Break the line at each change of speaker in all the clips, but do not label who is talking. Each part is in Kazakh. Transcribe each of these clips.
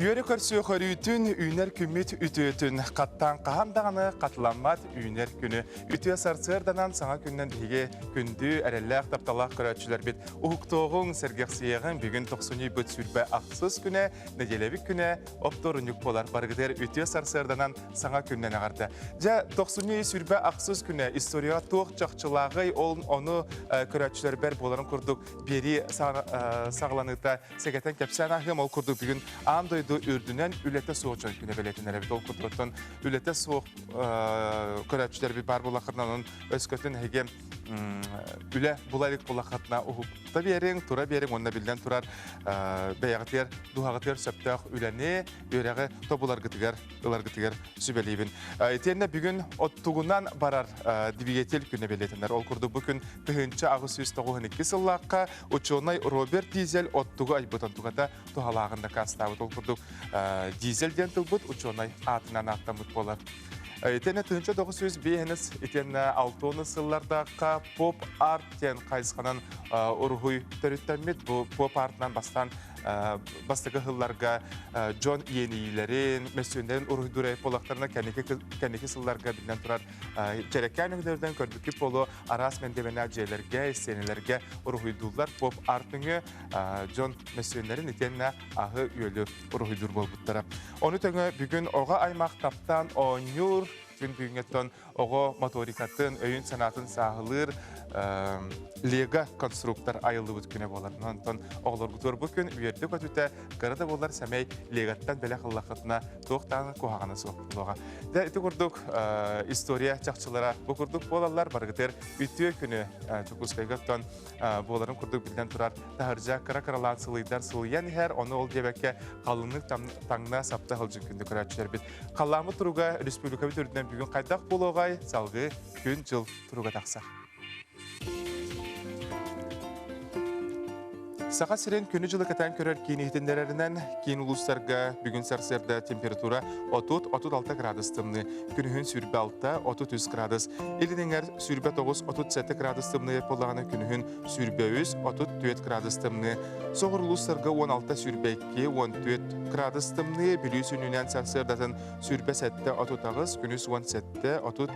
Üyeri körсü körütün, üner kümmüt ütütün. Kattan qahamdağını qatılanmat üner günü. Ütüye sarsırdanan sana günden dege gündü ərəlləq taptalaq körətçülər bit. Uhuqtoğun sergeksiyəğin bugün 90 büt sürbe aqsız güne, nedelevik güne, optorunyuk polar bargıder ütüye sarsırdanan sana günden ağardı. Ja 90 sürbe aqsız güne istoriya toq çaqçılağı onu körətçülər bər boların kurduk. Beri sağlanıqda segeten kepsen ahım ol kurduk bugün. Andoydu ürdünen ülete soğuçan güne beletinlere bit ol kurduktan ülete soğuk körətçülər bir bar bulaqırdan onun özkötün hegem üle bulaylık bulaqatına uhuqta berin, tura berin, onunla bilden turar beyağıtır, duhağıtır, söptağ üleni, öreği topular gıtıgar, ılar gıtıgar sübeliyibin. Etiyenne bugün ottuğundan barar diviyetel güne beletinler. Ol kurdu bugün tühünçe ağız 192 sıllıqqa uçuğunay Robert Dizel ottuğu aybutan tuğata tuhalağında kastavut. Ol kurduk Dizelden tılbut, uçuğunay atından attan mut bolar. Etene tığınca 900 beyiniz, etene 6-10 sıllardaki pop art den kayısqanan uruhuy törüttenmет. Bu pop artından bastan bastığı hıllarga John Yeniyilerin, Mesünlerin uruhudurayı polaklarına kendiki sıllarga bilinen turar çerekken öngörden kördükü polu aras mendevenaciylerge, esenilerge uruhudurlar pop artını John Mesünlerin etene ahı yölü uruhudur bol buttara. Onu töngü bugün oğa aymaq taptan onur gün büyüngetten oğa motorikatın, öyün sanatın sahılır lega konstruktor ayıldı bu güne bolar. Ondan oğlar gutur bugün üyerde kötüte qarada bolar semey legattan bele qıllaqatına toqtan qoğağına soqluğa. Da iti kurduk istoriya çaqçılara bu kurduk bolarlar bargıtır ütüye günü Tukuskaygattan boların kurduk bilden turar taharca kara-karalan sılıylar sılıyan her onu ol debekke qalınlık tangna sapta hılcı gündü körətçülər bit. Qallamı turuga Respublika bütüründen bugün qaydaq boloğay salgı gün jıl turuga taqsaq. Sağa siren künü жылы katan körər kini ihtinderlerinden kin uluslarga bugün sarsırda temperatura 30-36 gradus tımны, günühün sürbe 6-33 gradus. Elininger sürbe 9-37 gradus tımны polağına günühün sürbe 100-34 gradus tımны. Soğur uluslarga 16 sürbe 2-14 gradus tımны, bilüsün ünen sarsırdatın sürbe 7-39, günüs 17-34.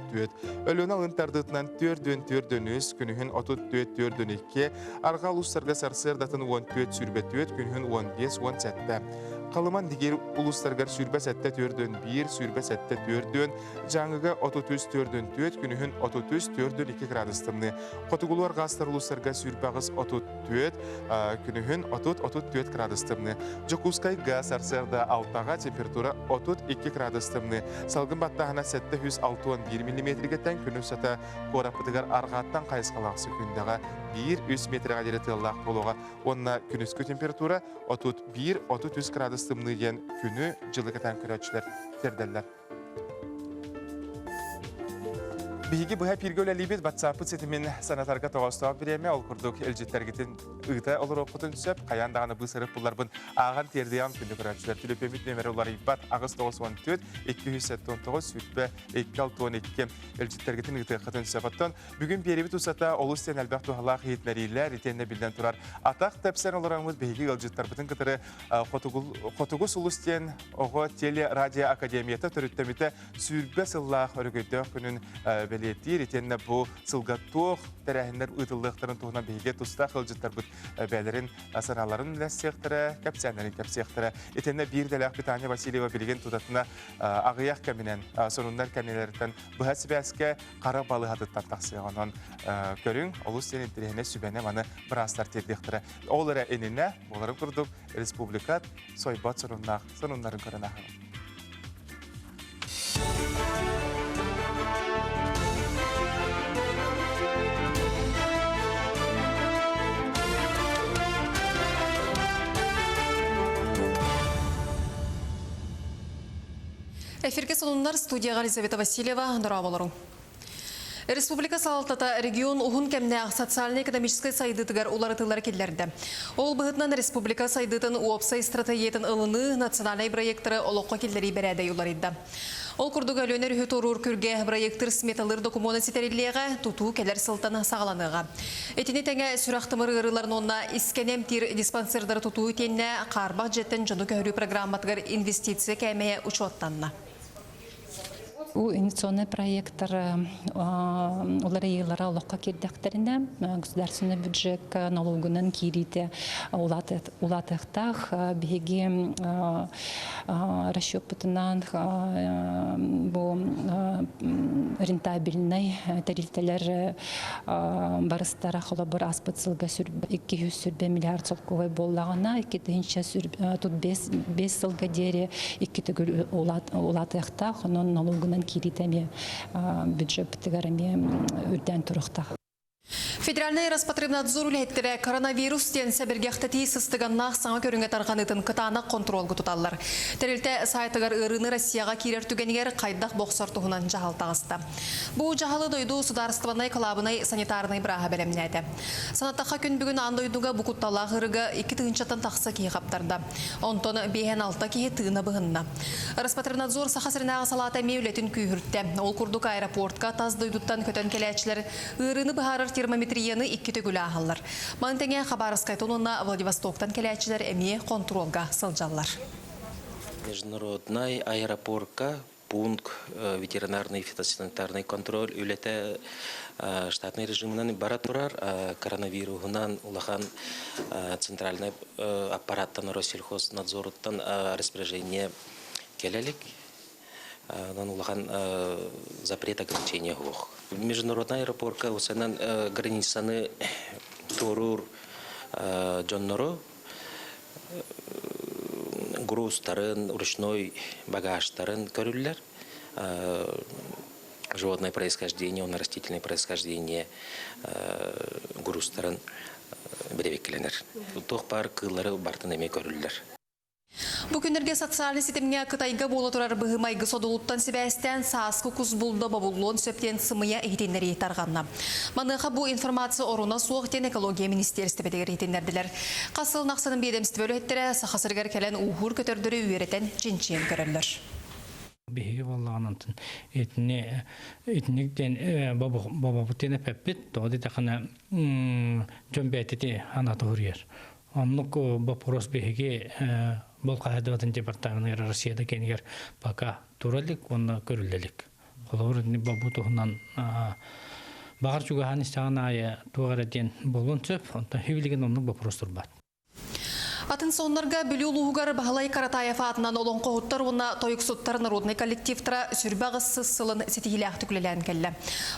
Ölüne alıntardıtından 4-4 günühün 34-42, arga uluslarga sarsırdatın 14 sürbe-4, günhün 15-17. Qalıman digер uluslargar sürbe-7-4-1, sürbe-7-4, жаңыга 33-4-4, günhün 33-4-2 gradus tımны. Qotuguluar gastar uluslarga sürbe-ağız 34, günhün 30-34 gradus tımны. Jokuskay gaz sarsarda altağa temperatura 32 gradus tımны. Salgın battağına 761 mm-geten günü sata korapıtıgar arğattan qayısqalaqsı gündağa 1-3 metrega dere tığallaq boluğa. Onna günüskü temperatura 31-33 gradus tımны gen günü жылы katan körətçülər terderler. Bihigi bu hep irgölelibid WhatsApp setimin sanatarga toğastağı bireme ol kurduk elcitlergitin ıta olur okutun söp kayandağını bu sırıp bunlar ağan terdeyam kündü körətçülər tülöpemit nemeri olar ibat ağız 94 279 sütbe 2612 elcitlergitin ıta kıtın söpattan bugün beribit usata olusten elbaq tuhalaq heyitmeriler itenine bilden turar ataq tepsen olarağımız bihigi elcitler bütün kıtırı Qotugus ulusten oğu tele radio akademiyata törüttemite sürbe sılaq örgöydü günün belirtir. Etenne bu sılgattuq tərəhinlər ıtıllıqların tuğuna beyge tusta xılcıtlar bu bələrin sanaların ləsiqtərə, kəpsənlərin kəpsəqtərə. Etenne bir dələk Bitanya Vasilyeva bilgin tutatına ağıyaq kəminən sonunlar kəminələrdən bu həsbəskə qara balı hadıttan taqsıyağından görün. Olus senin dirəyinə sübənə manı brastar terdiqtərə. Olara eninə, onların kurduk Respublikat soybat sonunların körənəğı.
Эфирге сонундар студияға Елизавета Васильева, Нұра болырың. Республика салатата регион уғын кәмне социально-экономической сайдытыгар уларытылар келдерді. Ол бұғытнан республика сайдытын уопсай стратегиятын ылыны национальный проекторы олыққа келдері берәді юларыды. Ол күрдік әлөнер үхіт орур күрге проекттер сметалыр документ сетереллеға туту келер сылтаны сағаланыға. Этіне тәңе сүрақтымыр ғырыларын онна искенем тир диспансердары туту тенне қарбақ жеттен жону көхірі программатығыр инвестиция кәмея учоттанна.
У инвестиционный проекттар олар елара олаққа кердектеріне государственный бюджет налогының кирите улатықтақ беге расчет пытынан бұл рентабельный тарифтелер барыстара қолы бір аспыцылға 200 сүрбе миллиард солқуғай болағына, 2 тут 5 сылға дере 2 улатықтақ, оның налогының киритами бюджет бітігарами үрден тұрықта.
Федеральный Роспотребнадзор үлеттері коронавирус ден сәбіргеқтеті сыстығаннақ саңа көріңе тарғанытын қытаны контролғы тұталар. Тәрілті сайтығар ұрыны Россияға керер түгенігер қайдақ боқсар тұғынан жағалтағысты. Бұл жағалы дойду сударыстыванай калабынай санитарынай бұраға бәлемнәді. Санаттаққа күн бүгін андойдуға бұқытталақ ұрығы 2 тығыншаттан тақсы кей қаптарды. Онтон бейхен алта кей тығына бұғынна. Роспотребнадзор сақасырынаға салата меулетін күйіртті. Ол күрдік аэропортқа таз дойдуттан көтен келәчілер ұрыны бұхарыр термометрияны 2 төгілі ағалар. Маңтеңе Хабаровскайтонуна Владивостоктан келәчілер әме контролға сылжалар.
Международный аэропортка пункт ветеринарный и фитосанитарный контроль үлеті штатный режимынан бара турар коронавирусынан улахан центральный аппараттан Россельхознадзорыттан распоряжение келелік. Улахан запрет ограничения глух. Международный аэропортка усанан границаны турур джонноро грузтарын, ручной багажтарын көрүллер. Животное происхождение, растительное происхождение грузтарын беребекленер. Тоқ бар кыллары бартын эме көрүллер.
Бүгінерге социальный сетімге Қытайға болы тұрар бұғымайғы содылуттан себәстен саасқы күз бұлды бабулуын сөптен сымыя ехетенлері етарғанна. Маныға бұл информация оруна суықтен экология министерсті бедегер ехетенлерділер. Қасыл нақсының бедемсті бөлі еттері сақасыргар кәлін ұғыр көтердірі үйеретін жинчен көрілдір.
Беги валланантын этнектен бабабутене пеппит тоди такана жомбетити анатурияр. Аннук вопрос беги бол кайдатын департаменты Россияда кенигер пока туралик онна көрүлдөлүк. Холор бабутунан багар чуган истагана тугараден болончоп онта хевилеген онны вопрос турбат.
Атын сонларға бүлі ұлығығар бағалай Каратаев атынан олон қоғыттар оны тойықсуттар народный коллективтара сүрбағыз сылын сетихилях түкілелән кәлі.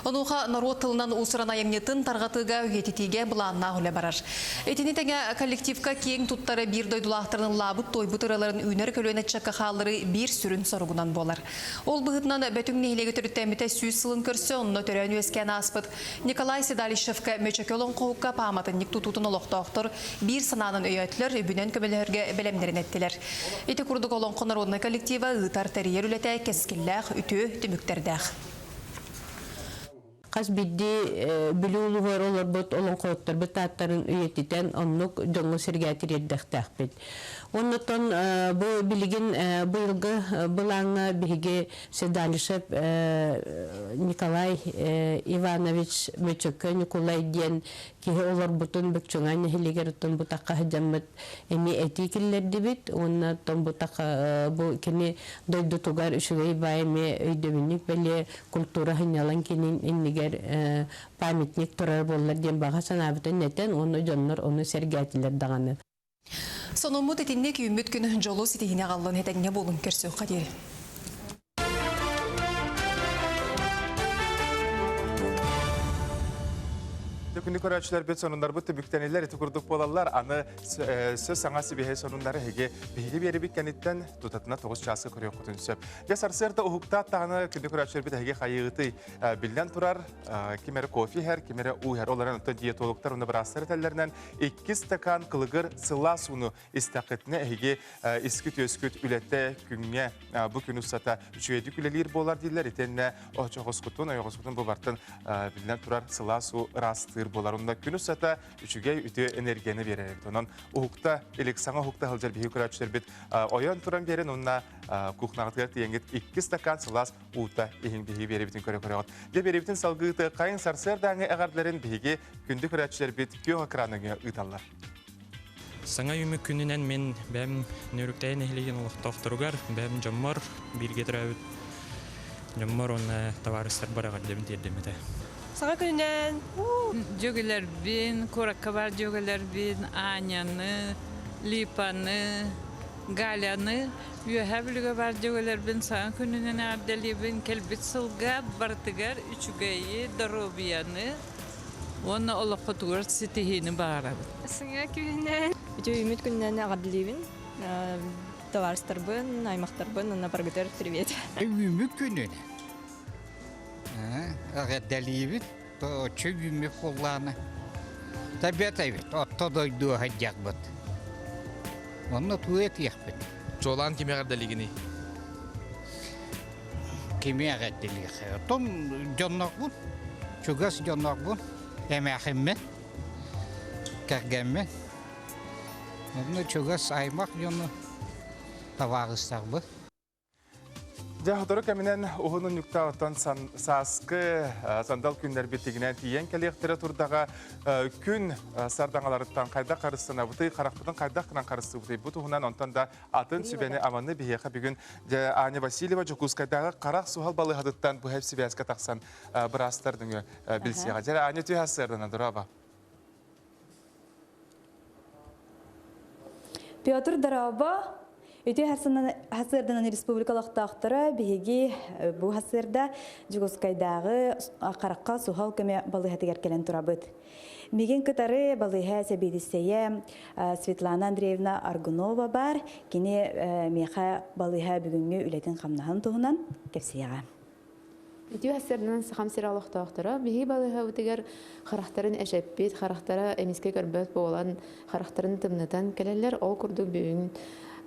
Онуға народ тылынан ұсыран айымнетін тарғатыға үгететеге бұланна ғылы барар. Этіне тәңе коллективка кең тұттары бір дойдулақтарының лабыт тойбұтыраларын үйнер көлуіне чаққа қалары бір сүрін сорғынан болар. Ол бұғытынан бәтің нейлегі түріттәміті сүйіз сылын көрсе, онны түрән өскен аспыт. Николай Седалишевка мөчекелон қоғыққа паматын ник тұтутын олықтақтыр бір сананын өйәтілер Бүгінен көмелерге бәлемдерін әттілер. Еті күрдік олон қонародны коллектива ұтар тәрейер үлеті кәскілләқ үті түміктердәқ.
Қас бидді білі ұлығыр олар бұт олон қоғыттар бұт аттарын үйетітен онлық жоңғы сіргәтір еддіқтәқ бет. Оннотон бұл білген бұйылғы бұлаңы бігі Седалишев Николай Иванович Мөчөкө Николай ден кеге олар бұтын бүкчуңан хилигер ұттын бұтаққа хыжамыт әме әтекілерді бит. Оннотон бұтаққа бұл кені дойды тугар үшігей байыме өйдөмінік бәле культура хыналан кенін еннігер памятник тұрар болар ден баға санабытын нәтен оны жонлар оны сәргәтілер дағаны.
Сонымыт етінне күйіммет күні жолу сетігіне қалын әтәңне болын көрсі қадері.
Күнді көрәтшілер бет сонындар бұтты бүктенелер еті күрдік болалар. Аны сөз саңа сібеге сонындары бейге бері біккенеттен тұтатына 9 часы көрек құтын сөп. Ясарсырды ұхықта тағаны күнді көрәтшілер бет әге қайығыты білден тұрар. Кемері кофе әр, кемері ұйар. Оларын ұтты диетологтар ұны бір астыр тәлерінен 2 стакан қылығыр сыла суыны істақытыны әге іскіт өскіт үлетті күнге бұл күн ұстата үшуеді күлелер болар дейлер. Етенне оғыз құтын бұл бартын білден тұрар сыла су растыр болар. Онда күні сата үшігей үті энергияны берер. Онан ұхықта, саңа ұхықта ғылжар бейі көрәтшілер бет ойан тұран берен, онна кухнағытығар тиеңгет 2 стакан сылас ұта ехін бейі бері бітін көрі-көрі. Де бері бітін салғыты қайын сарсырдаңы әғардыларын бейге күнді көрәтшілер бет күйоға краныңы ұталар.
Саңа юмы күнінен мен бәм нөріктәйін әхілеген ұлықтақтыруғар, бәм жаммар бірге тұрауыд. Жаммар оны таварыстар барағар дебін тердемеді.
Саңа күнінен
Жөгелер бин, Коракабар жөгелер бин, Аняны, Липаны, Галяны, Юхаблюга бар жөгелер бин, саңа күнінен ардали бин, келбет сылға, бартыгар, үчүгейі, Доробияны, оны олыққа туғыр сетихini бағарабы.
Саңа күнінен үміт күнінен ағадылыбын, товарыстарбын, аймақтарбын, онна баргытар привет.
Үміт күнінен ағадалыбын, чөп үміт қолланы. Табиат айбет, оттодойду ғадяқ бұд. Оны тует яқпыд.
Жолан кеме ағадалығыны?
Кеме ағадалығы. Том жоннақ бұн, чугас жоннақ бұн, әмәқіммен, кәргәммен. Оны чугас аймақ жоны тавағыстақ бұд.
Жахадыры кәмінен ұғының нүкта оттан сасқы сандал күнлер беттігінен тиен кәлектері тұрдаға күн сардаңаларыттан қайда қарыстына бұты, қарақпыдың қайда қынан қарысты бұты. Бұт ұғынан онтан да атын сүбәні аманны бейеқа бүгін Аня Васильева Жокускайдағы қарақ суғал балы ғадыттан бұл әпсі бәске тақсан бірастардың білсеға. Жәрі Аня түй асырдына дұраба.
Петр Дараба Өте хасырдынан республикалық тақтыры бейге бұл хасырда Жугускайдағы қараққа суғал көме балығатығар келен тұрабыд. Меген күтары балыға сәбедістейе Светлана Андреевна Аргунова бар, кене меха балыға бүгінгі үлетін қамнағын тұғынан кепсияға.
Өте хасырдынан сақам сиралық тақтыры бейге балыға өтігер қарақтарын әшәппет, қарақтары әмеске көрбет болан, қарақтарын тымнытан келелер, ол күрді бүгін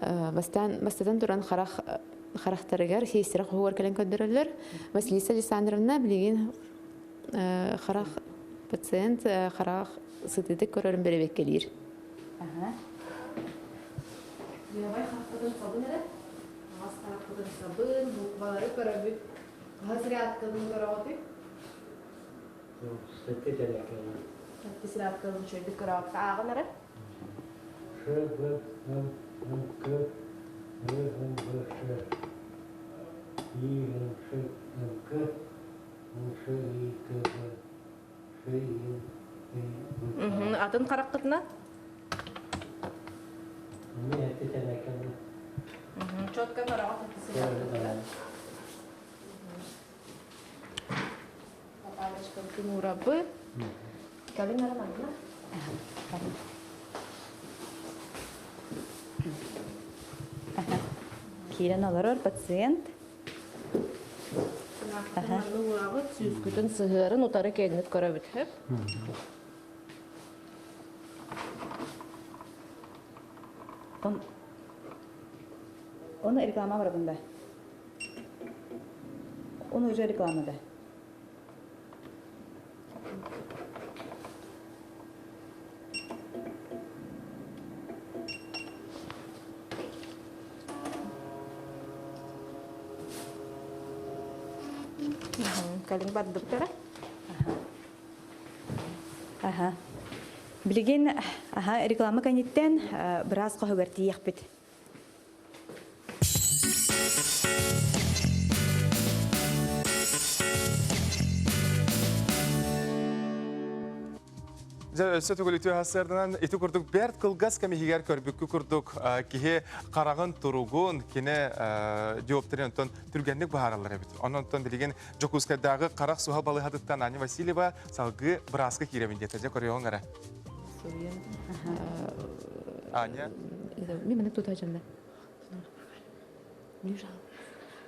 Бастан туран характарыгар хейстерак хугар келен көндөрөлөр. Василиса Александровна билеген харак пациент харак сытыты көрөрүн беребек келир.
Ябай хактын сабын эле. Хастарактын сабын, балары көрөбүп, хазираткын көрөбүп. Хазираткын чөйдү көрөбүп агынары.
Атын қараққытына? Чотка қарағат әтісі жатыр. Папалешка Тимурабы. Калин арамадына?
Кирен алар пациент.
Сүскүтін сығырын ұтары кәдінет көрі бітіп.
Onu reklama var bunda. Onu уже рекламада.
Кәлін барды бұқтары?
Білген реклама кәнеттен біраз қоғыбарты еқпет.
Сөті көлікті хасырдынан еті күрдік бәрт қылғас кәмегер көрбіккі күрдік кеге қарағын тұруғын кені диоптерін ұнтын түргенлік бағаралар әбіт. Оның ұнтын білген Жокускайдағы қарақ суғал балы ғадыттан Аня Васильева салғы бірасқы керемін деді. Көрі оң әр? Аня?
Мені тұт ажында.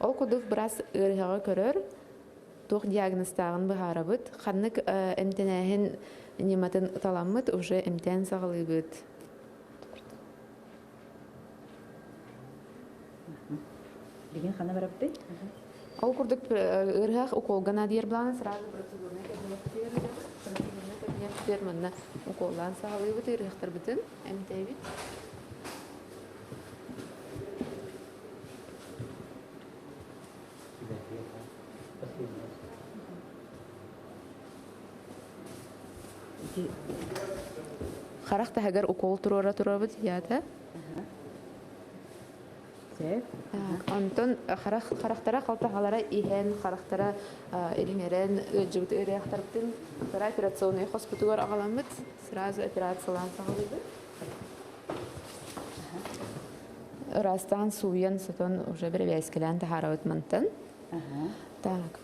Ол күдік бірас ұрғаға көрір, тоқ диагностағын бағарабыд. Қанық әмтенәхін нематын таламыд, уже әмтен сағылыбыд.
Деген қана барапты?
Ол күрдік ұрғақ уколгана дейір біланы сразу процедурны кәдімет бер манна уколлан саалый бит ирехтер битен эмтейбит. Харахта хагар укол турабыт ята. Антон харахтара халтахалара ихен харахтара ириңерен жигит ирехтартын тара операционный хоспиталар агаламыт сразу операциялан сагалыды. Растан суян сатон уже беребескелен тахаравыт мантан. Так.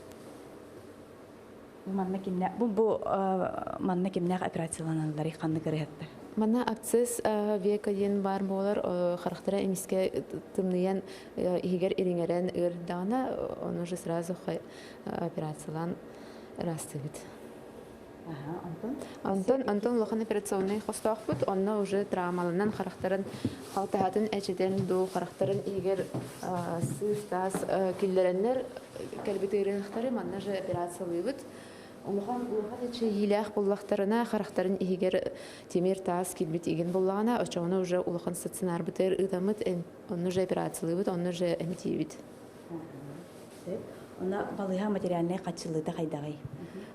Манна кимнәк операцияланалар иканны көрәтте.
Мана акцис века ен бар болар характера эмиске тымныян игер ириңерен ырдана он уже сразу операциялан растыгыт. Антон лохан операционный хостахбут онна уже травмаланан характерын халтахатын эчеден ду характерын игер сыстас киллереннер калбитырыхтары манна же операциялыбыт. Улахан эче илях буллахтарына характерын игер темир тас килбит иген буллагана очоны уже улахан стационар битер ыдамыт онны же операциялыбыт онны же эмтибит.
Она балыга материальный качылыда кайдагай.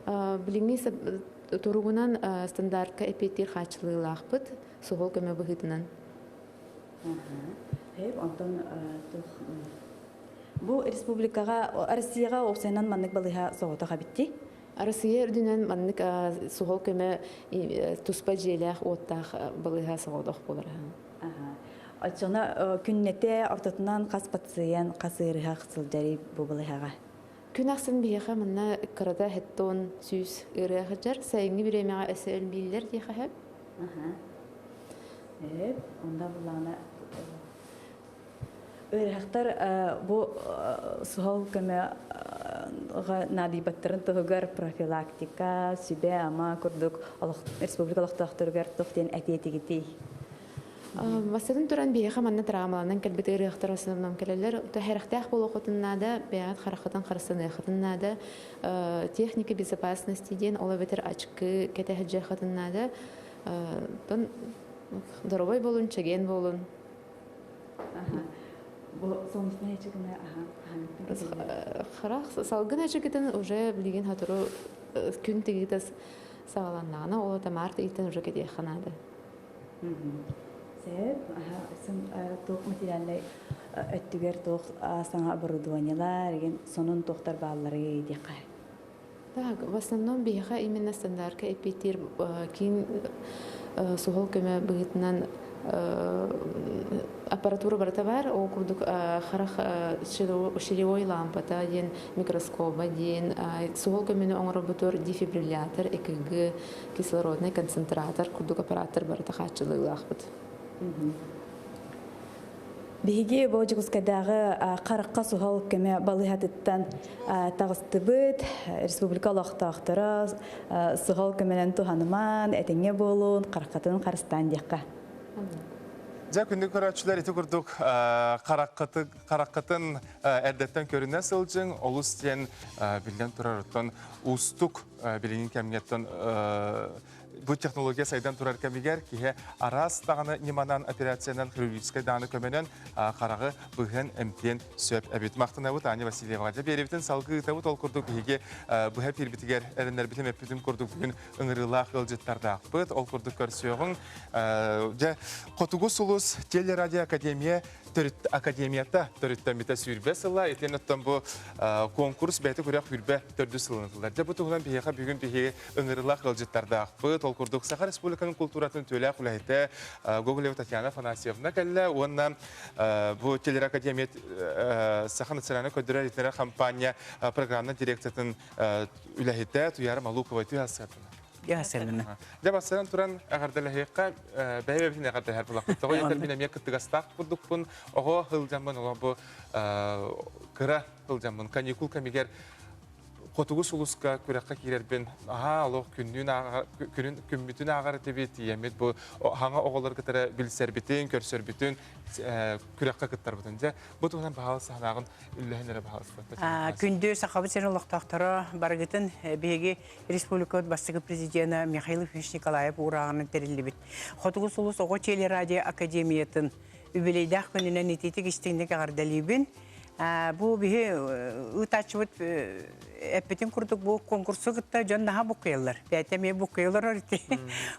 Билиңис туругунан стандартка эпетир качылылахбыт сухол көмө быгытынан.
Антон бу республикага Россияга оксайнан маннык балыга соготага битти.
Россия үрдүнөн маннык сухол көмө туспа желях оттах балыга соготох болор.
Ачана күннете ортотунан кас пациент касырыга кысылдары бу балыга.
Күн аксын бияха манна карада хеттон сүз ырыгыжар сайыңы биремега эсел биллер дихахеп.
Онда булана ырыгтар бу сухол көмө надибаттарын төгөр профилактика сүбе ама курдук республикалык тохтургар тохтен әтиетигити.
Масадын туран бияха манна травмаланан калбит ырыгтар асынам келелер тохерахтах болокотуннада бяат харахатан харсыныхатыннада техника безопасности ден олабетер ачкы кетехҗахатыннада тон дорогой болун чеген болун.
Бу сонусна чегенә
Харах салгына чегетен уже билген хатыру күн тегитес сагаланнана ол тамарт итен уже кетеханада.
Сәб, сын тох материаллы өттүгер тох саңа оборудованиялар, сонун тохтар баллары дикка.
Так, в основном бияха именно стандартка эпитир кин сухол көмө быгытынан аппаратура барыта бар, о курдук харах ширевой лампата ден микроскоба ден сухол көмөнү оңоробутур дефибриллятор, ЭКГ, кислородный концентратор, курдук аппараттар барыта хачылыйлахбыт.
Биги божигускайдагы каракка сухал көмө балыхатыттан тагыстыбыт республикалык тактара сухал көмөнөн туханыман этеңе болун караккатын карыстан дикка.
Жа күндү көрөчүлөр ити курдук караккатын эрдеттен көрүнө сылжың олус тен билген турарыттан устук билген кемгеттен bu технология сайдан турар кемигер кихе арас таганы неманан операциянан хирургической даны көмөнөн карагы быгын эмтен сөп әбит мактынабыт Аня Васильева да беребитен салгы табыт ол курдук биге быга пирбитигер эренер битем эпидем курдук бүгүн ыңырылах ылжыттарда акпыт ол курдук көрсөгүн же котугу сулус телерадио академия академията төрүттөн бите сүрбе сыла этенеттен бу конкурс бети күрөк хүрбе төрдү сылынтылар. Же бу тугунан бияга бүгүн биге ыңырылах ылжыттарда акпыт ол курдук Саха Республиканын культуратын төлө кулайты Гоголева Татьяна Афанасьевна келле онна бу телеакадемия Саха национальный көдөрөр итнер компания программа директоратын үләһите Туяр Малукова туясатына.
Ясалына.
Жабасынан туран агардалахыка бәйбәбин агардалар булак. Тогы интербине мек кыттыгастак булдукпун. Ого хылжамын ола бу кыра хылжамын каникул камигер Хотугу сулуска күрәккә кирербен. Аха, алох күннүн күмбүтүн агар тебет ямет бу хаңа оголор кытара билсербитин, көрсөрбүтүн күрәккә кыттар бутун. Бу туган баһал сахнагын үлләһенләре баһал спорт.
Күндө сахабы сенолох тахтара баргытын беги республика бастыгы президенты Михаил Николаев урагын терилибит. Хотугу сулус ого телерадио академиятын үбелейдах күнүнөн итетик иштиңдек агардалибин. Бу бихи ытачыбыт эппетин курдук бу конкурсу гытта жоннаха букуялар. Бәтеме букуялар орти.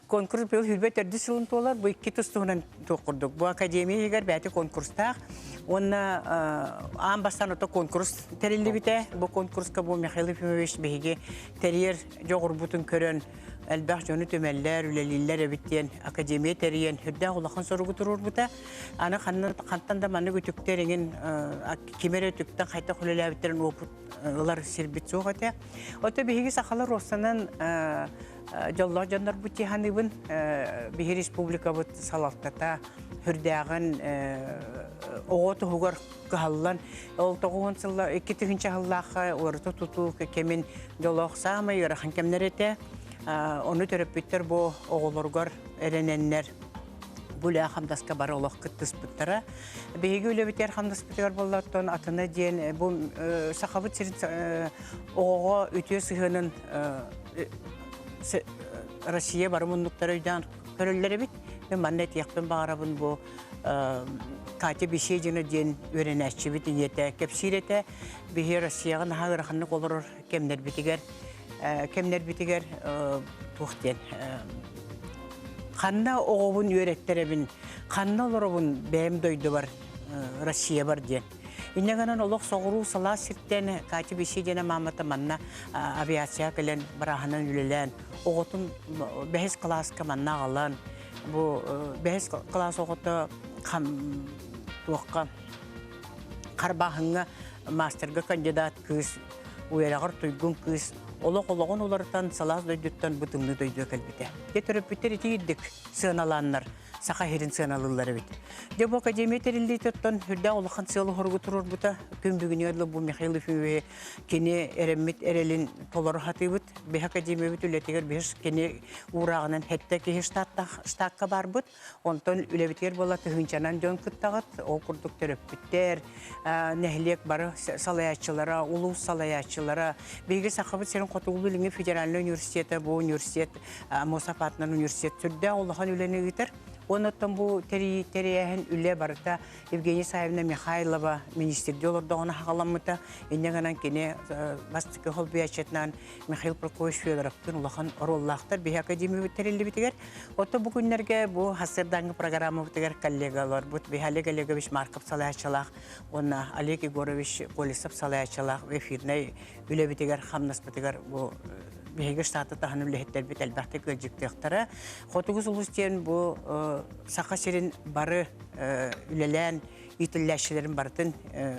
Конкурс бил хүлбет өрдү сылын толар. Бу 2 тустугунан токурдук. Бу академия егер бәте конкурстах. Онна амбастан ото конкурс терилибите. Бу конкурска бу Михаил Ефимович беги терьер жогурбутун көрөн Әлбәқ жоны төмәлләр, үләлилләр әбіттен академия тәрейен хүрдә ғылақын сорғы тұрur бұта. Аны қанттан да маны көтіктеріңін кемері түктен қайта құлелі әбіттерін опыт сербет соқ әте. Оты бейгі сақалар осынан жоллақ жандар бұте ханыбын бейгі республика бұт салақтата хүрдәғын оғыты ғығар қағалылан. Ол 9 жылы 2-тігінші ғылақы орыты тұту кемен жоллақ сағымай ұрақын кемнер әте. Onu töröpüttер bu oğulurgar erenenler Bula hamdaska bar olaq kıttıspıttara. Beygi öyle biter hamdaspıttar bollardan atına diyen bu sahabıt sirin oğa ötüye sıhının Rusiya barımınlıkları öden körülleri bit. Ben mannet yakın bağırabın bu Katı bir şey canı diyen öğrenəşçi bit yete kepsirete bir Rusiya'nın hağırxanlık olur kemler bitiger. Kemler bitiger tuğten. Kanna oğubun öğretterebin, kanna olurubun beyim doydu var, Rusya var diyen. İnneganan oluk soğuru sala sirtten kaçı bir şey dene mamata manna aviasya gelen, barahanan ülelen, oğutun behes klaska manna alan, bu behes klas oğutu tuğka karbahınga masterga kandidat kız, uyarağır tuygun kız, Olaq-olağın olardan salaz doyduktan bütünlü doyduğu kalbide. Getirip bitir iti sığınalanlar, sağa herin sığınalıları bit. De bu akademiye terildiği tuttan hürde olağın sığılı horgu turur buta. Gün bugün yadlı bu Mikhail Ефимове keni eremmit erelin toları hatı bit. Bir akademiye bit ületiger bir keni uğrağının hette ki ştakka bar bit. Ondan üle bitiger bola tühünçanan dön kıttağıt. O kurduk terip bitter. Nehliyek barı salayatçılara, ulus salayatçılara. Bilgi sakabıt senin Kotugulu Lingi Federalli Üniversiteti, bu üniversitet, Mosafat'ın üniversitet türde Allah'ın üleni gider. Ondan bu teriyehin ülle barıda Evgeniya Sayevna Mikhailova ministerdi olurdu ona haqalanmıda. İnneganan kene bastıkı holbiyatçetnan Mikhail Prokofiev Fyodorov'tun Allah'ın orollağıdır. Bir akademi bitirildi bitiger. Oto bu günlerge bu hasırdanğı programı bitiger kollegalar. Bu bir Oleg Olegovich Markov salayatçılaq, ona Oleg Igorovich Kolisov salayatçılaq ve firne üle bitiger, hamnas bitiger bu Beygi ştatı tahanım lehetler bit elbette görecektiktara. Xotuguz ulustiyen bu saqa serin barı ülelen itilleşçilerin barıtın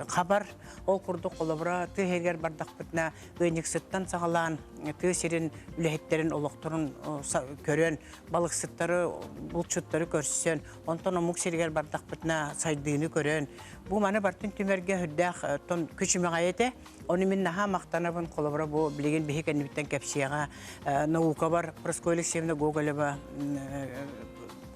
xabar ol kurduk kolabra tı herger bardak bitna önik sıttan sağalan tı serin ülehetlerin olukturun körön balık sıtları bulçutları görsün ondan omuk serger bardak bitna saydığını körön bu mana bartın tümerge hüddağ ton küçüme gayete onu min naha maqtanabın kolabra bu bilgin bihiken bitten kepsiyaga nauka var Proskoylik Sevna Gogoleva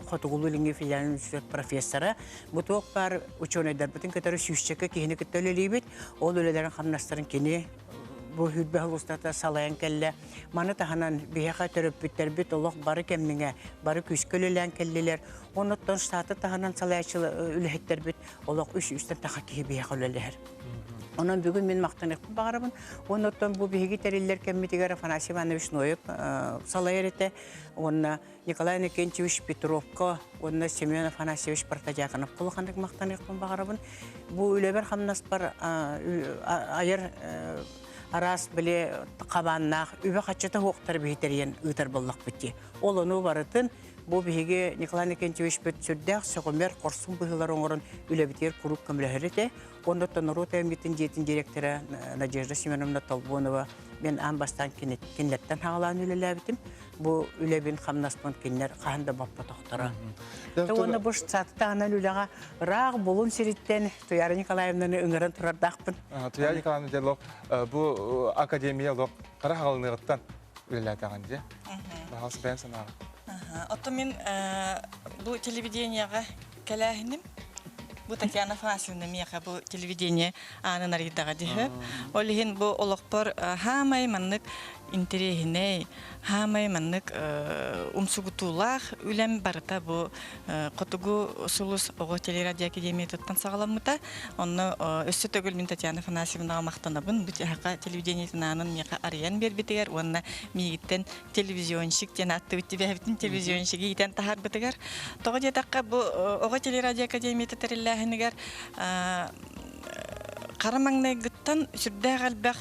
Kotugulu Lingi Federalli Üniversiteti profesörü. Bu toqlar uçonaylar bütün kadar süsçeke kihini kitölelibit. O ölelerin hamnasların kini bu hüdbe halustata salayan kelle. Mana tahanan bihaqa törüp biter bit Allah barı kemmine, barı küskölelen kelleler. Ondan ştatı tahanan salayatçılı ülehetler bit. Allah üstten taqa kihi bihaqa öleler. Onun bugün men maqtanıqpın bağırabın. Ondan bu bihigi teriller kemmitigar Afanasy Ivanovich Noyev salayar ete. Onna Nikolay Nikenchevich Petrovka, onna Semyon Afanasyevich Partajakov qolğandık maqtanıqpın bağırabın. Bu üleber hamnaspar ayır aras bile qabannaq übe qaçata hoqtar bihteriyen ıtar bollaq bitti. Olonu barıtın Бу биһиге Николай Никентьевич Петсүрдәк сөгөмер корсун быһылар оңорон үлебитер куруп көмләһәрәте. Онда Наруто эмитин жетин директоры Надежда Семеновна Толбонова мен амбастан кинлеттен хагалан үлеләбитим. Бу үлебин хамнаспон кинлер каханда баппа тоқтара. Онда буш саттана үләгә раг болун сириттен Туяра Николаевнаны үңгәрен турардакпын.
Туяра Николаевна диалог бу академиялык кара хагалныгыттан үлеләтәгән ди. Бахас бен санага.
Ото мен бу телевидениега келәһинем. Бу Татьяна Фасиловна мияка бу телевидение анын арыдага диһе. Олихин бу олокпор хамай маннык интересине, хамай маннык умсугутулах үлем барыта бу котугу сулус ого телерадио академиятыттан сагаламыта. Онны өссө төгүл мен Татьяна Фасиловнага мактанабын. Бу хака телевидениятын анын мияка арыян бербитигер, онна мигиттен телевизионщик тен атты битибеһитин телевизионщиги итен тахар битигер. Тога жетакка бу ого телерадио академияты терилләһинигер Карамаңнай гыттан сүрдә галбах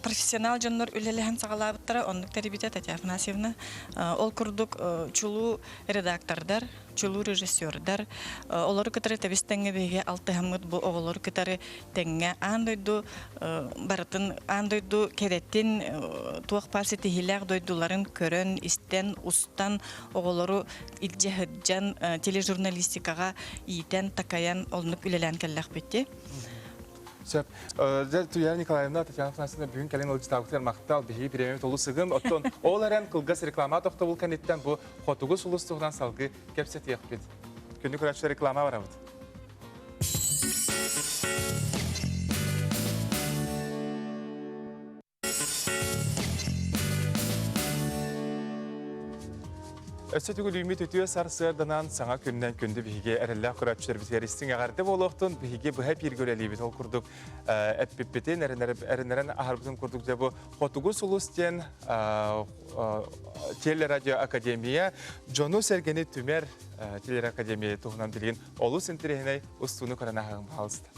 профессионал жаннар үлеләһен сагалабыттара онлык тәрбия Татьяна Афанасьевна ол курдук чулу редактордар, чулу режиссердар, олар кытары табистәңгә беге 6 хамыт бу оголор кытары тәңгә андойду бартын андойду кереттин туак пасети хиләг дойдуларын көрөн истен устан оголору илҗәһҗан тележурналистикага итен такаян олнук үлелән кәлләх битте.
Сөп, Туяра Николаевна Татьяна Афанасьевна бүгін кәлен олжитағытыр мақтал бігі премия толу сығын. Оттон, ол әрен қылғас реклама тоқты бұл кәнеттен бұл қотуғы сұлыстығынан салғы кәпсет еқпет. Күнді көрәтші реклама бар ауыд. Өссөтүгүл үміт өтіе сарсырданан саңа күннен күнді бігі әрілі құратшылар бізгерістің ағарды болуқтың бігі бұхай пергөлелі бет ол күрдік әппеппетен әрінерін ағарбытын күрдік де бұл қотуғы сұлыстен телерадио академия Джону Сергені Түмер телерадио тұғынан білген олу сентерегіне ұстуыны көрін ағығын бағалысты.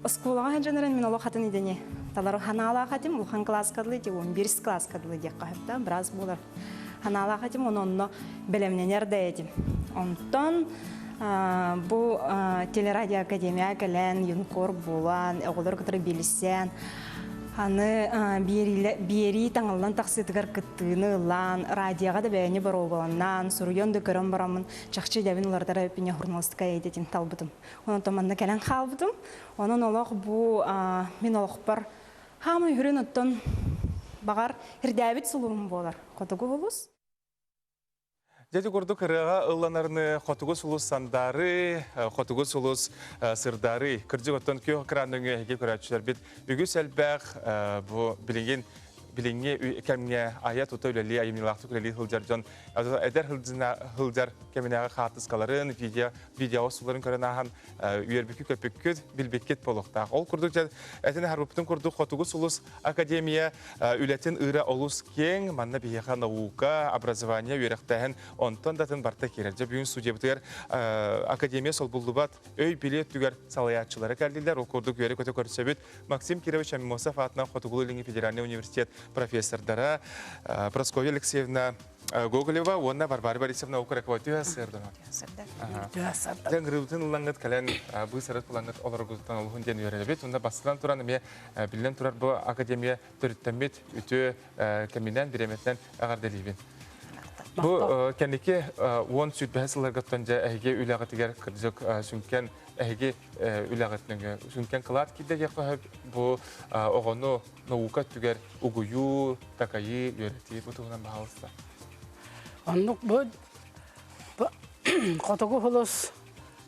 Скулага хәҗәнәрен мин алла хатын идене. Талары ханала хатим, улхан класс кадлы ди, 11 класс кадлы ди кахта, браз булар. Ханала хатим ононно белемнәр дәйди. Онтон бу телерадио академия кален юнкор булан, оглар кытыр билсән. Аны биери таңылдан тақсытығар кыттыны ылан, радиоға да бәйіне бар обаланнан, сұруйон да көрім барамын, чақчы дәвін олардара өпіне журналистика едетін талбытым. Оның томанна кәлін қалбытым. Оның олақ бұл, мен олақ бар, хамы үрін ұттын бағар үрдәбіт сұлуым болар. Қотығы болыз?
Деді көрді кырыға ұлланарыны қотығыз ұлыс сандары, қотығыз ұлыс сырдары. Кірді көттен күйі қыранның әйге көрәтшілер бет. Үгіз әлбәқ бұл билинге кемне аят ута үлели айымнилақты үлели хылжар жон эдер хылжар кемнеға хатыс каларын видео суларын көрен ахан үйербікі көпіккіт билбеккет болуқтақ. Ол күрдік жад әтіне харбыптың күрдік Хотугус улус академия үлетін ыра олус кең манна бейеға наука образование үйеректәхін онтон датын барта керер. Бүгін студия бұтығар академия сол бұлдубат өй билет түгер салаятчылары кәлділер. Ол күрдік үйері көте көрсебет Максим Кирович Амимосов атынан Хотугул Ильин федеральный университет профессордара Прасковья Алексеевна Гоголева, онна Варвара Борисовна Укракова түйәсірді. Ден ғырылтын ұлаңғыт кәлән бұйсарат бұлаңғыт оларғыздан олығын ден үйерелебет. Онда бастыдан тұран әме білден тұрар бұл академия түріттәмет үті кәминен біреметнен ағарделейбен. Бұл кәнеке 10 сүт бәсілер ғыттанжа әйге үләғытығар кірдік сүнкен әйге үләғытныңы. Сүнкен қылат кедеге қағып бұл оғыны науқа түгер ұғыю, тақайы, үйреті бұтығынан бағалысты.
Онлық бұл Хотугу Хулус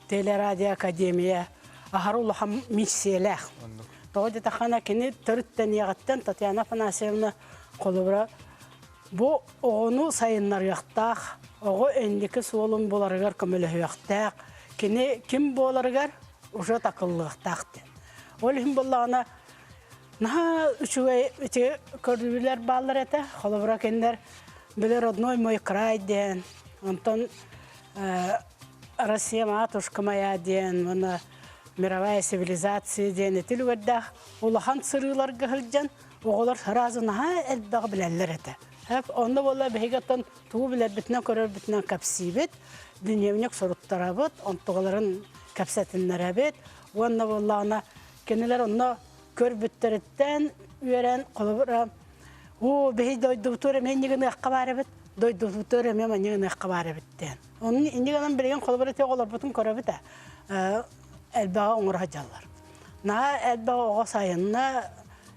телерадио академия ағарулыға миссиялақ. Тоғыды тақана кені түріттен еғіттен Татьяна Афанасьевна қолыбыра бұл оғыну сайынлар яқтақ, оғы әндекі суолын боларығар көмілі яқтақ, кім боларығар ұжы тақылығықтақ. Ол хім болағына наға үшіге көрділер балыр әті, қолыбыра кендер білі родной мой край ден, онтон Россия матушка моя ден, мировая цивилизация ден, етіл өддақ, олахан сырылар ғылжан, оғылар сыразы наға әлбәғі біләлер әті. Onda valla behigatan tuğu bile bitne körür bitne kapsibet, dünyevnek soruttara bit, ontuğların kapsetinlere bit. Onda valla ana kendiler onda kör bitteritten üyeren kolubura. O behi doyduvuturem hendigini akkabarı bit, doyduvuturem hemen hendigini akkabarı bitten. Onun indigadan bilgen kolubura teğolar bütün körü bit, elbağa onur hacallar. Na elbağa oğa sayınna,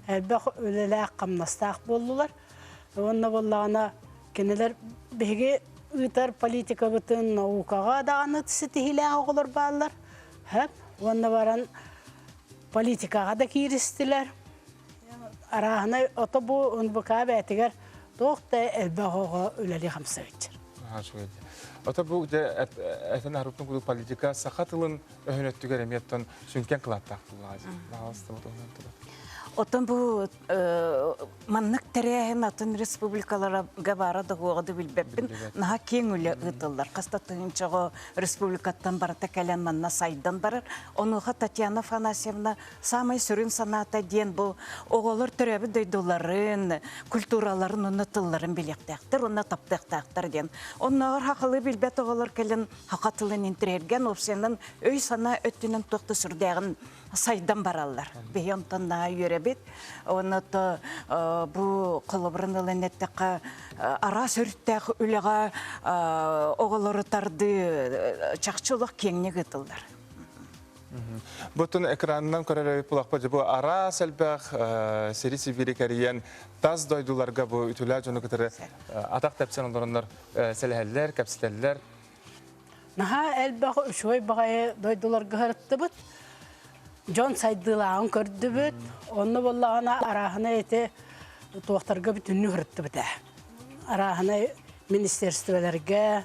elbağa ölele akkamnastaq boldular. Онна боллағына кенелер беге ұйтар политика бұтын наукаға дағаны түсетігілі оғылар бағылар. Онна баран политикаға да кейірістілер. Арағына ота бұл ұнбұқа бәтігер тоқта әлбәғыға өләлі қамса өтчір.
Ота бұл әтін әріптің күді политика сақатылын өйінеттігер әметтен сүнкен қылаттақ бұл.
Отон bu manlık tereyağın atın respublikalara gavara oğudu bilbepin. Naha keng öyle ıdıllar. Kastatığın çoğu respublikattan barata kelen manna saydan barar. Onuğa Tatьяна Афанасьевна samay sürün sanata diyen bu oğulur türebi duyduların, kulturaların unutulların bilekteğtir, ona tapteğteğtir diyen. Onlar haqılı bilbet oğulur kelen haqatılın intirergen, opsiyanın öy sana öttünün toqtu sürdəğin saydan barallar. Beyontan naha yörebet. Onu da bu kılıbırın ılınetteği ara sürttəği üleğe oğulları tardı çaqçılıq kengine gıdıllar.
Bütün ekranından körerek bulaqpacı bu ara selbəq serisi birikariyen taz doydularga bu ütülər jonu kıtırı ataq təpsən onlarınlar seləhəllər, kəpsitəllər.
Naha elbəq üçoy bağaya doydularga hırıttı bud. John saydılağın kördü bud. Onu bollağına arahına eti tuğtarga bütününü hırıttı bud. Arahına ministerstvelerge,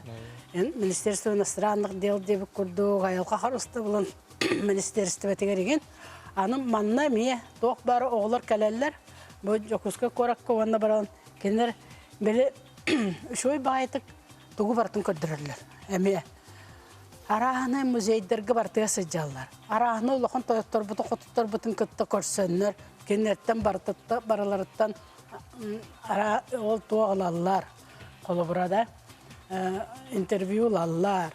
Ministerstvo иностранных дел деп kurdu, gayalqa xarıstı bulan ministerstvo tegerigen. Anım manna miye toq bari oğlar kələller. Bu jokuska korakka vanda baran kenler beli şoy baytık tuğu bartın kördürürler. Emiye. Arahına muzeyderge bartıya sıcallar. Arahına ulaqın toyottar butu qotuttar butun kıtta körsönler. Kenlerden baralarıttan ara ol tuğalallar. Kolu burada. Interviewlarlar.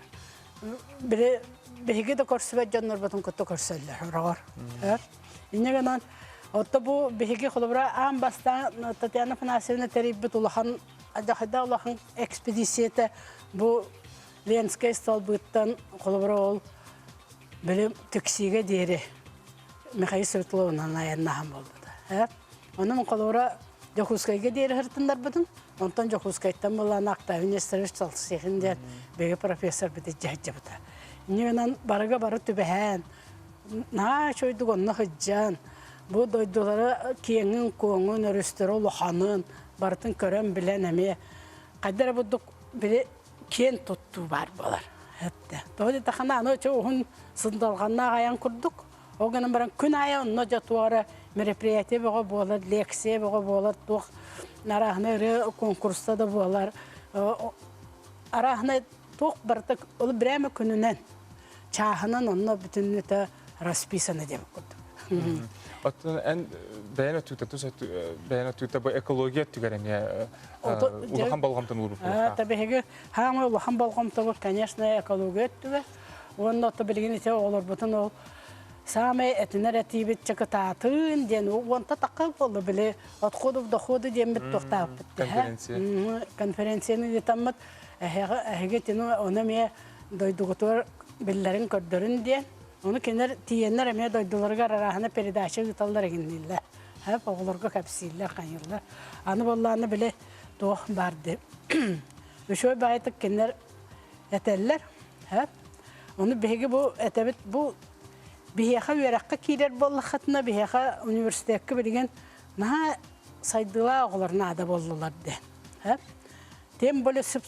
Biri de korsübe canlar batın kötü korsöller. Rağır. İnnegenan Отто бу биһиги холобра ам бастан Татьяна Афанасьевна терибит улахан ажахыда улахан экспедицията бу Ленская столбыттан холобра ол билим тексиге дере Михаил Светловнан аяннахан болду. Onun kolora Jokhuskayga deri hırtınlar budun. Ondan Jokhuskaytan bolan Aktavin Estereş Çalsıxında bege profesör bide jahjabıda. Niyenan baraga barı tübehen. Na şoydu gonna hıccan. Bu doydulara kiyengin koğun örüstörü lohanın barıtın körem bilen emi. Kadar buduk biri kiyen tuttu var bolar. Hatta. Doğru taxana ano çoğun sındalğanna ayan kurduk. O günün baran gün ayan no jatuara мероприятие бого болар, лекция бого болар, тух нарахны конкурста да болар. Арахны тух бартык ол биреме күнүнөн чахынан онно бүтүнүтө расписаны деп көрдүк.
Оттон эн бәйнә түтә бу экология түгәрәне улахан балгамтан урып.
Табиһиге хаңы улахан балгамтан, конечно, экология түгә. Онно то билген ите олар бутун ол Саме этинер этибит чакататын ден онта такып болду биле отходов доходу ден бит токтап битти. Конференцияны таммат эге тину оны ме дойдугутор биллерин көрдөрүн ден. Оны кенер тиеннер эме дойдуларга арахана передача гыталдар эгиндилер. Хап оглорго капсиллер кайырлар. Аны болланы биле тох барды. Ошой байтык кенер этеллер. Хап. Оны беге бу этебит бу Бихеха веракка кирер боллахатна бихеха университетке билген на сайдыла огларна ада болдулар де. Тем более сып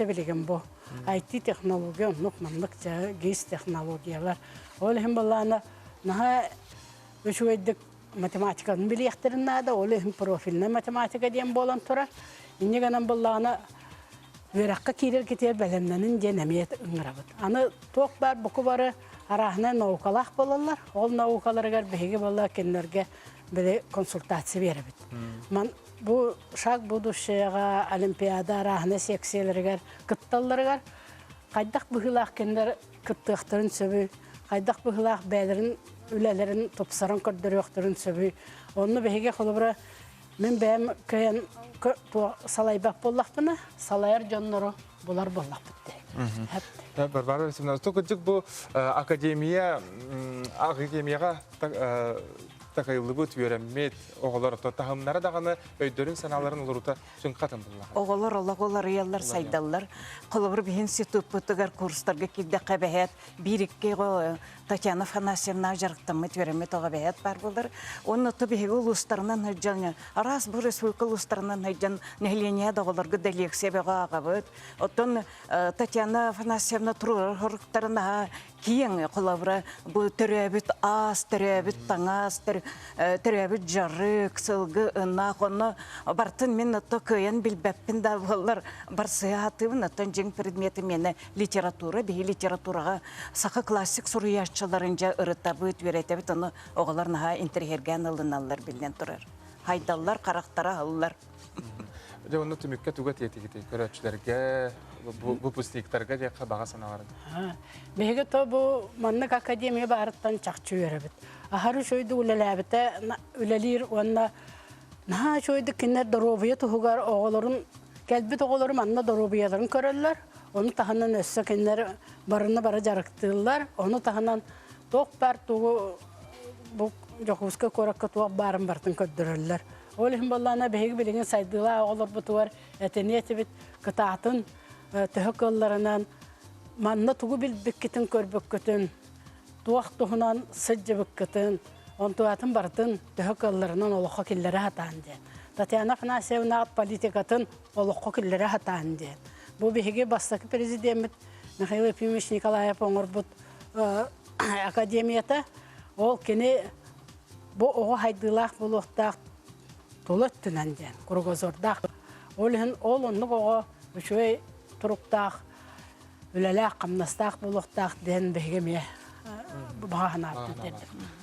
билген бу. IT технология, нукманлык жа гейс технологиялар. Ол хем баллана на өшөйдик математиканы билехтерин ада, ол хем профильна математика дем болан тура. Иннегенен баллана веракка кирер кетер белемненин женемиет ыңырабыт. Аны ток бар, буку бары Арахна наукалах болалар. Ол наукаларга беге болла кеннерге бире консультация беребит. Ман бу шаг будущего олимпиада арахна секцияларга кытталларга кайдак быгылах кеннер кыттыктырын сөбү, кайдак быгылах бәлерин үлелерин топсаран көрдөрөктөрүн сөбү. Онну беге холобра мен бәм кыян салайбак боллахпына, салайыр жоннору булар боллахпытты.
Барбара Семеновна, тукыжык бу академияга такайлы бут үйренмет оголор тахымнары даганы өйдөрүн саналарын улурута сүн катын булла.
Оголор яллар сайдаллар. Колобур бин институттагар курстарга кирде кабахат бирикке Татьяна Афанасьевна жарыктамыт үйренмет огабахат бар булдар. Онны табиги улустарынан хыжжан арас бу республика улустарынан хыжжан нехления доголорга лекция бага агабыт. Оттон Татьяна Афанасьевна туруктарына кийен колобура бу төрөбүт ас, төрөбүт таңас, төрөбүт жарык, сылгы ына кону бартын мен отто кыян билбеппин да булар барсыятыбын оттон жең предмети мени литература, биги литературага сакы классик суруяччыларынча ырытабыт беретебит, оны оголор наха интерьерген алыналар билен турар. Хайдаллар, карактара аллар.
Оны түмүккө тугат етигити көрөчүлөргө бу пустиктарга же бага саналар.
Беге то бу маннык академия барыттан чакчы беребит. Ахары шойду улелебите үлелир онна на шойду кинер доробия тугар оголорун келбит оголору манна доробияларын көрөллөр. Onu tahanan össe kendileri barına bara jarıktırlar. Onu tahanan tok bar tuğu bu Jokhuska korakka tuğu barın bartın köddürürler. Olihim ballana behegi bilgin saydıla olur bu tuğar eteniyeti bit kıtaatın tühük yollarından manna tuğu bilbikkitin körbükkitin tuğak tuğunan sıcı bükkitin on tuğatın bartın tühük yollarından oluqa killeri hatan diyen. Tatьяна Афанасьевна politikatın oluqa killeri hatan diyen. Bu bihige bastaki prezident Mikhail Epimович Nikolayev Ongurbut akademiyata ol kene bu oğu haydılaq buluqtaq tolat tünenden kurgozordaq olun onluk oğu üçüy turuqtaq ülelaq qamnastaq buluqtaq den bihige me bahana dedi.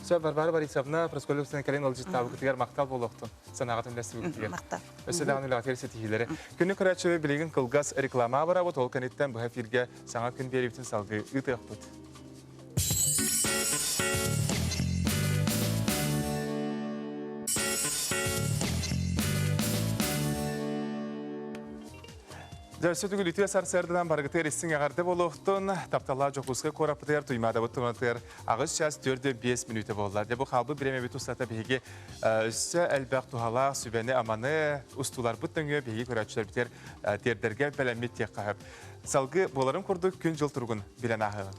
Sen Barbara Борисовна Проскольевская Калин Алжитабы кытыгар мактал болуктун. Санагатын дәстүр кытыгар.
Мактал.
Өсөдәгән латер сетихиләре. Күнне көрәче билеген кылгас реклама бара бу толканеттен бу эфирге саңа күн бериптин салгы ытык бут. Дәрсі түгіл үтіе сарсырдынан барғытыр естің ағарды болуқтың, таптала жоқұсқы қорапытыр, тұймада бұттыматыр, ағыз час 4-5 минуты болылар. Дебу қалбы біреме біт ұстата бейге үсі әлбәқ тұхала, сүбәні аманы, ұстулар бұттыңы бейге көрәтшілер бітер тердерге бәләмет тек қағып. Салғы боларым құрдық күн жыл тұрғын білен ағы.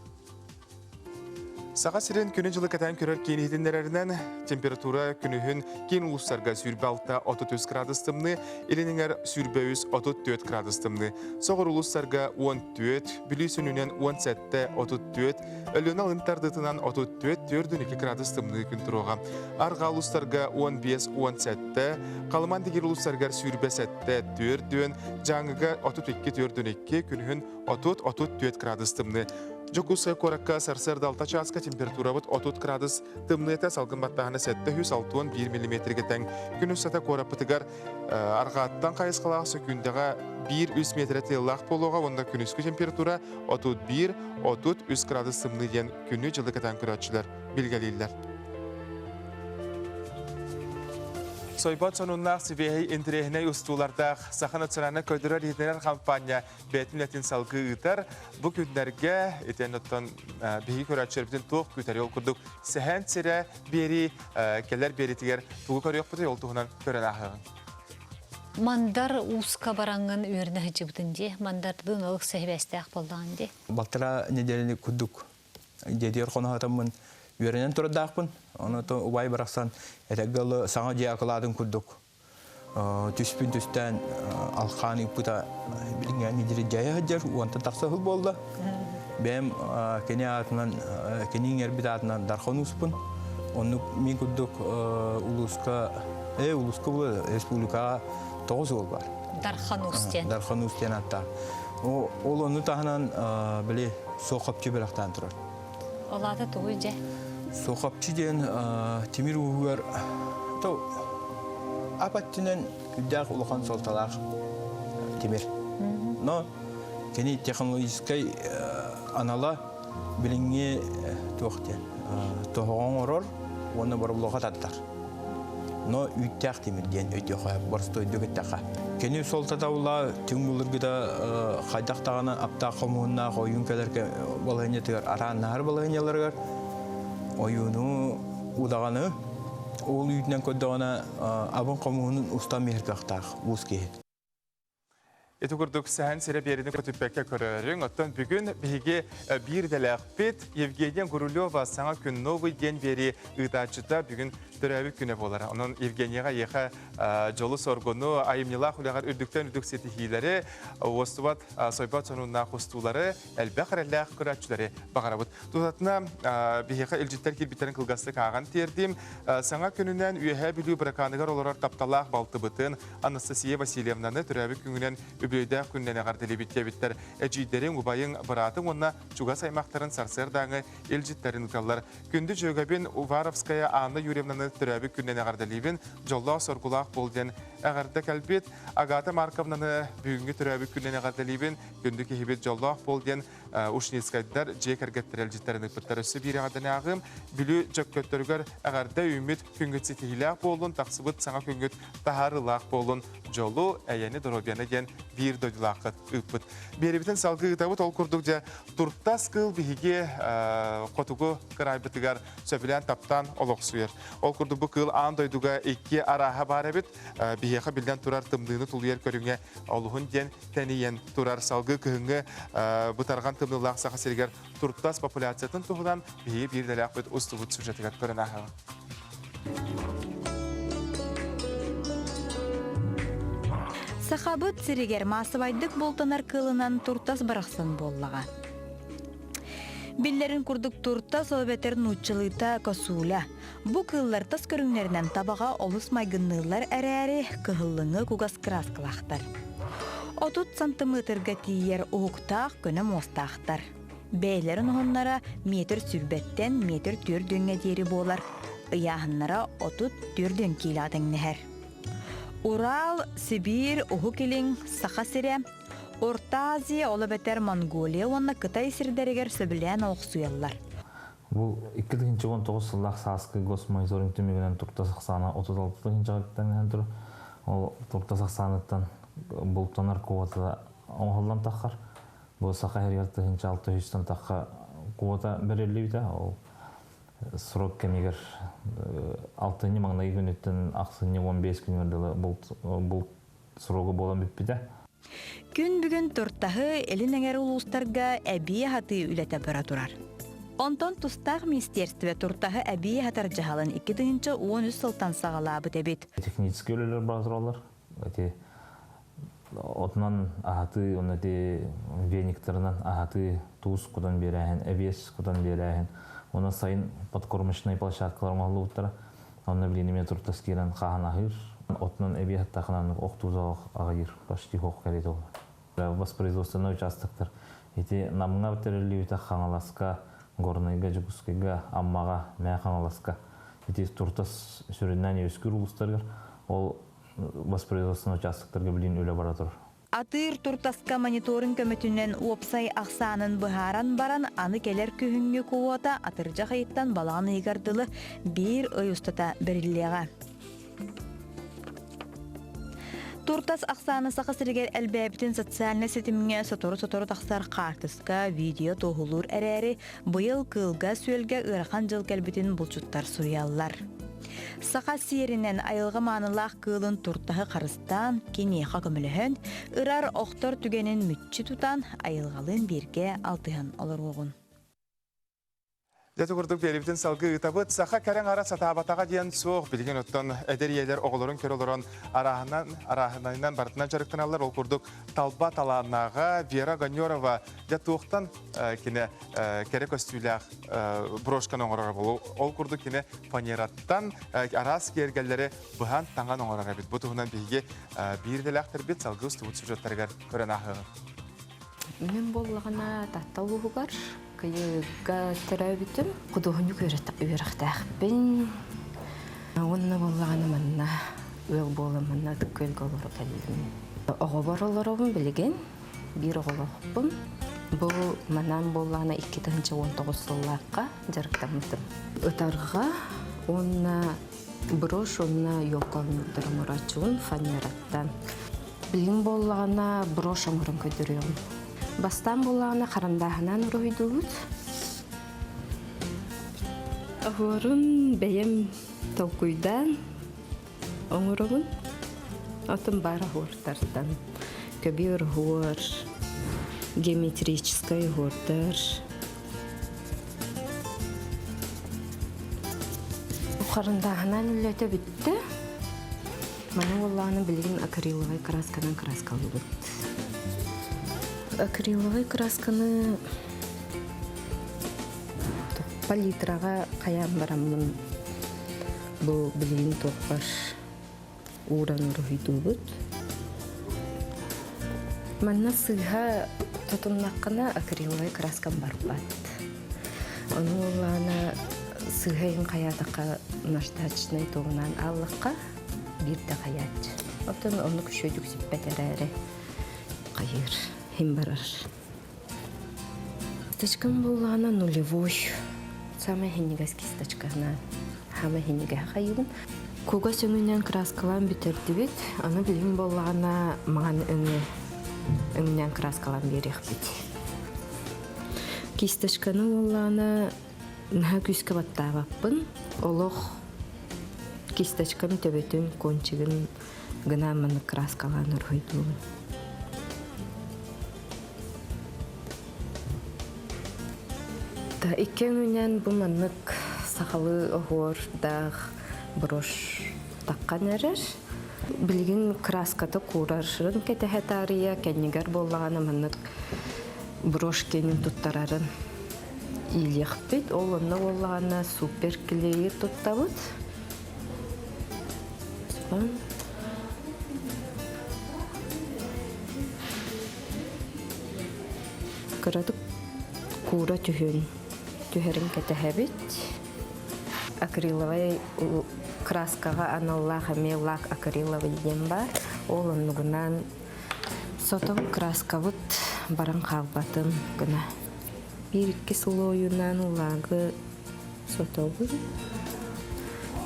Саға сирен күнін жылы кәтән көрер кейін едіндерерінен температура күнігін кейін ұлыстарға сүрбе 6-33 градустымны, елініңер сүрбе 34 градустымны. Соғыр ұлыстарға 14, білісінінен 17-34, өліні алынтардытынан 34-42 градустымны күн тұруға. Арға ұлыстарға 15-17, қалыман дегер ұлыстарға сүрбе 7-4, жаңыға 32-42 күнігін 30-34 градустымны. Жокусай коракка сарсырда 6 часка температура бут 30 градус тымныта салгын баттағаны 761 мм тең. Күн үсата корапытыгар арғаттан қайысқалағы күндіға 1-3 метр теллақ болуға, онда күн үскі температура 31-33 градус тымны ден күні жылы кәтен күрәтшілер білгелейлер. Сойбат сонуннақ сібейі интерехіне ұстулардақ сақын өтсіраны көйдірер етінер кампания бәтімлетін салғы ұйтар. Бұл күндерге етен өттен бейі көрәтшербітін тоқ күйтәрі ол күрдік. Сәхән сірі бері, келер бері тегер туғы көрек бұты ол тұғынан көрін ақығын.
Мандар ұсқа бараңын өріне ғыжыбытынде, мандардың ұлық сәйбәстәқ болдағынде.
Балтыра неделені күрдік. Дедер қонағатымын Үйерінен тұрдақпын, оны ұбай барақсан, әтәгілі саңа жиақыладың күрдік. Түспін түстен алқан үппіта білінген недері жайы ғыджар, уанты тақсығыл болды. Бәм кенің әрбіт атынан дархан ұспын. Оны мен күрдік ұлысқа бұлы республикаға 9 ол бар.
Дархан ұстен.
Дархан ұстен атта. Ол оны тағынан біле соқапчы бірақтан тұрар.
Олады тұғы жа?
Соқапчы ден темір ұғығар апаттынан күддәқ ұлыған солталақ темір. Но кені технологическай анала біліңе тоғын орор, оны бар бұлыға таттар. Но үттәқ темір ден өте қойып, барысты өйді өттәқа. Кені солтада ұла түң бұлырғыда қайдақтағына аптақ қомуынна ойын кәлерге балайне тұғар, араннағар балайнелерғар. Ойыны ұдағаны, ол үйдінен көддіғана абын қомуының ұста мехіргақтақ ұз кейі.
Эти күрдік сән сәрі берінің көтіппәкке көрерің. Оттан бүгін біге бір дәләқ бет Евгения Гурулева саңа күн новый ден бері ұйтачыда бүгін түрәбі күні болар. Оның Евгенияға еқа жолы сорғыны айымнелақ ұлағар үрдіктен үрдік сетихилері, остыват сойбат сонуына қостулары, әлбәқ әрәләқ күрәтшілері бағарабыд. Тұтатына бігеға үлжеттер келбеттерін қылғасты қаған тердім. Саңа күнінен үйәе білу бірақанығар оларар тапталақ балты бұтын Анастасия Васильевнаны түрәбі күнінен Үбейді күннен ағардылы біттер әжейдерін ұбайын бұратың, онына чуға саймақтарын сарсырдаңы елжеттерін ұталар. Күнді жөгабен Уваровская Анна Юрьевнаны түрәбі күннен ағардылыбен жолла соргулақ болден ағарды кәлбет. Агата Марковнаны бүгінгі түрәбі күннен ағардылыбен күнді кехебет жоллақ болден Ушнецкайдар жек әргеттер елжеттерін ұтпыттар өсі бір ағадын ағым. Білі жөк көттіргер ағарды үміт күнгіт сетихилақ болын, тақсыбыт саңа күнгіт тахарылақ болын. Жолу әйені дұробияны ген бір дойдылақыт үппіт. Беребітін салғы ғытабыт ол күрдік жа тұрттас қыл бігі қотуғы қырайбытығар сөбілен таптан олық сұйыр. Ол күрдік бұл қыл аң дойдуға екі араға бар әбіт, бігеға білден тұрар тымдығыны тұлыер көріңе олығын ден тәнейен тұрар салғы күхіңі бұтарған тымдылақ сақа сергер тұрттас популяциятын тұғыдан бігі бір дәләқ бұт ұстығыт сюжетігер көрін ағын.
Сақабыт сірігер масыбайдық болтанар кылынан туртас барақсын боллаға. Биллерін күрдік туртас олбетерін ұтчылыта косуля. Бұ кыллар тас көріңлерінен табаға олыс майгыннылар әрәрі кығылыңы күгас краскылақтар. 30 сантиметрға тиер ұғықтақ көні мостақтар. Бәйлерін ұғынлара метр сүрбеттен метр түрдіңе дері болар.Ияғынлара 34 киладың нәхер. Урал, Сибир, Ухукилин, Сахасире, Орта Азия, Олабетер, Монголия, онна Кытай сирдерегер сөбілен оқсуяллар.
Бұл 2019 сыллақ саскы госмониторинг түмегінен тұртасық саны 36-ғы жағыттан тұр. Ол тұртасық саныттан бұл тонар куота оңғылдан таққар. Бұл сақа әргерті 600-тан таққа куота берелі біті. Ол сұрок кәмегер 6-ні маңнағы күнеттен ақсыны 15 күн өрділі бұл сұрогы болан бітпіді.
Күн бүгін тұрттағы әлін әңер ұлыстарға әбие хаты үләті бұра тұрар. Онтон тұстағы министерстве тұрттағы әбие хатар жағалын 2-13 сылтан сағала бұд әбет.
Технический өлелер бұра тұралар. Отынан ағаты, веникторынан ағаты туыз құдан берәйін, әбес құдан берәйін. Оны сайын подкормышный площадкалар мағылы бұттара. Оны білінеме тұрттас керен қаған ағыр. Отынан әбие хаттақынан оқтузалық ағайыр. Почти хоқ кәрет ол. Воспроизводственный участоктар. Намыңа бітірілі өті қаңаласқа, горныйға, жүгіскеге, аммаға, мәй қаңаласқа. Тұрттас сүріннен өскір ұлыстарғыр. Ол воспроизводственный участоктарға білін өлі бара тұр.
Атыр туртаска мониторинг көмөтүнен уопсай ақсанын бұхаран баран аны келер күйінгі куота атыржа қайыттан баланы игардылы бір ой ұстата біріліға. Туртас ақсаны сақысыргер әлбәбітін социальный сетіміне сотору тақсар қартыска видео тоғылыр әрәрі бұйыл кылға сөлге ұрақан жыл кәлбітін бұлчуттар сұриялар. Сақа сиерінен айылға манылақ кылын туртағы қарыстан, кенеға көміліхін, ұрар оқтар түгенін мүтчі тұтан айылғалын берге алтыған олар оғын.
Жәті күрдік беребітін салғы ұтабыт, сақа кәрен ара сатабатаға дейін соқ білген өттін әдер оғылырын көр олырын арахынайынан бартынан жарықтаналар. Ол күрдік талба таланаға Вера Ганьорова жәттуқтан кені кәрі көстүйләқ брошкан оңырары болу. Ол күрдік кені фанераттан арас кергелері бұған таңған оңырары бет. Бұтығынан бейге бірделәқтір бет салғы ұстығыт сюжеттергер көрін ағы.
Мен болғана татталуғы бар. Кайыга терәбитем, кудуһын көрәттәк үрәхтәхбин. Онна булганы манна, ул боламанна төкөл голор калдым. Оғобарларым билген, бир оғолоқпын. Бу манан булганы 2019 елларга жарыктамдым. Өтәргә онна брош онна йокандыр мурачун фанераттан. Билген булганы брош амырын көдөрөм. Бастан болағына қарандағынан ұройдуыд. Ағырын бәйім толкуйдан оңырығын. Отын бар ағыртардан. Көбі ұрғыр, геометрическай ұрдар. Қарандағынан үлеті бітті. Мана олағына білген акриловай краскадан краскалы бұд. Акриловый красканы палитраға қаян барамын. Бұл білейін тоқпар уран ұрғыду бұд. Манна сыға тұтымнаққына акриловый краскан бар бат. Оны олағына сығайын қаятыққа наштачный тоғынан аллыққа бірді қаят. Отын оны күшөйдік сіппәтер әрі қайыр. Химбарар. Кисточкам булгана нулевой. Самая хинигас кисточкана. Хама хинига хайын. Куга сөңүнен краскалан битерди бит. Аны билген булгана маған өңнен краскалан берек бит. Кисточканы булгана наха күскә баттабаппын. Олох кисточкам төбөтүн кончигин гына маны краскалан ургойду. Иккенүнен бұл маннык сақалы оғыр дағ брош таққан әрір. Білген краскаты қураршырын кәтәхә тария, кәнігер болағаны маннык брош кенін тұттарарын илек бет. Ол онна болағаны супер клеер тұттабыд. Қырадық қура түхін. Түхерін кәтәхәбет. Акриловый краскаға аналлаға меллак акриловый дем бар. Ол оннығынан сотым краскавыт баран қалбатын гына. Bir-iki слойынан улағы Сотобу.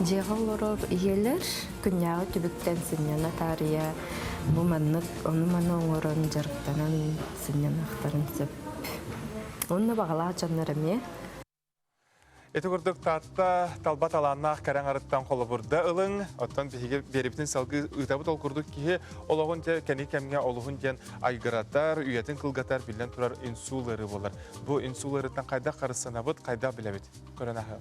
Дияғалырыр иелер күнняғы түбіктен сіннена тария bu manlık onu mana oran jarıktanan sinyan aktarın söp. Onu bağla canlarım ya.
Эти көрдік татта талбат аланнақ кәрәң арыттан қолы бұрда ылың, оттан бейге беріптін салғы ұйтабыт ол көрдік кейі олығын де кәне кәмге олығын ден айғыратар, үйетін қылғатар білден тұрар инсулары болар. Бұл инсуларыттан қайда қарысынабыт, қайда білебет? Көрін ағы.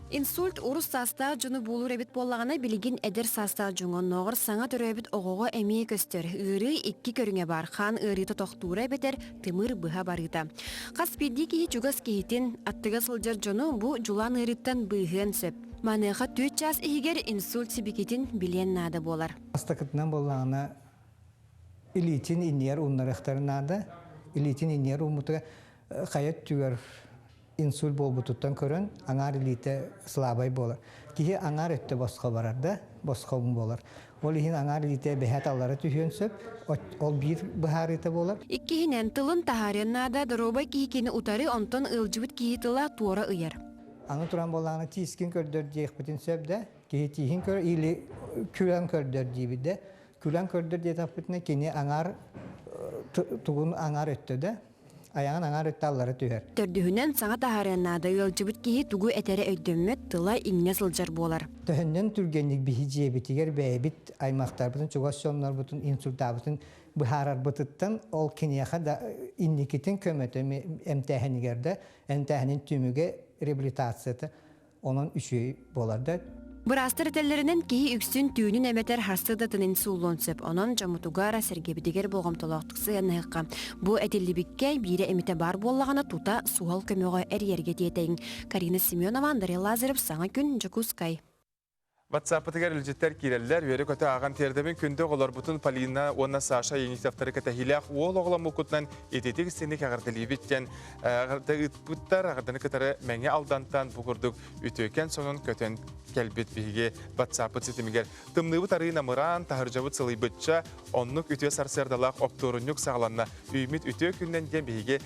Инсульт урус састаа жуну булур эбит боллагана билигин эдер састаа жуңон ногор саңа төрөбүт огого эми көстөр ыры 2 көрүңө бар хан ырыты тохтуура бетер тымыр быха барыта. Кас бидики жугас кейтин аттыга сылжар жону бу жулан ырыттан быгын сөп. Манеха 4 час игер инсульт сибикитин билен нада болар.
Астакытынан боллагана илитин инер уннарыктарынада илитин инер умутуга каят түгөр инсульт болбутуттан көрөн аңар илите слабай болар. Кихи аңар өттө боско барарда, босқоң болар. Ол ихин аңар илите бехат аллары түхөн сөп, ол бир бахарыта болар.
Иккихинен тылын тахареннада дробай кихикини утары онтон ылжыбыт кихи тыла туора ыяр.
Аңы туран болағына тискин көрдөр дейхбітін сөп да, кихи тихин көр, или күлен көрдөр дейбіде. Күлен көрдөр дейтапбітіне кені аңар туғын аңар өттө да. Аяғын аңар өтті аллары түйер.
Төрдүхінен саңа тахареннада ылжыбыт кихи тугу әтәрі өйдөммет тыла иңне сылжар болар.
Төхіннен түргенлік біхи жебітігер бәйбіт аймақтар бұтын, чугассионлар бұтын, инсультабытын бұхарар бұтыттан ол кенеяға да инникетін көмөті әмтәхінігерді, әмтәхінін түміге реабилитацияты оның үші боларда.
Бұрастыр тәллерінен кейі үксін түйінін әметер харстыдатының суылын сөп, онын жамутугара сәргебедігер болғамтылақтықсы әніғыққа. Бұ әтелібікке бейрі әмете бар болағына тута суғал көмеға әрерге дейтейін. Карина Семенова, Андрей Лазарев, Саңа күн, Жакускай.
WhatsApp-тыгар үлжеттер киреллер, өйері көті аған тердемін күнді олар бұтын Полина, онна Саша еңістафтары кәтәхиләқ ол оғылам мұқытнан ететік істенік ағырдылы беттен. Ағырды ұтпыттар, ағырдыны көтәрі мәңе алдантан бұғырдық үтөкен соның көтен кәлбет бейге WhatsApp-ы цетімігер. Тымныбы тарыйна мұран, тахыржабыт сылый бұтча, оннық үтө сарсердалақ опторынюк сағаланна. Үймет үтө күннен ден бейге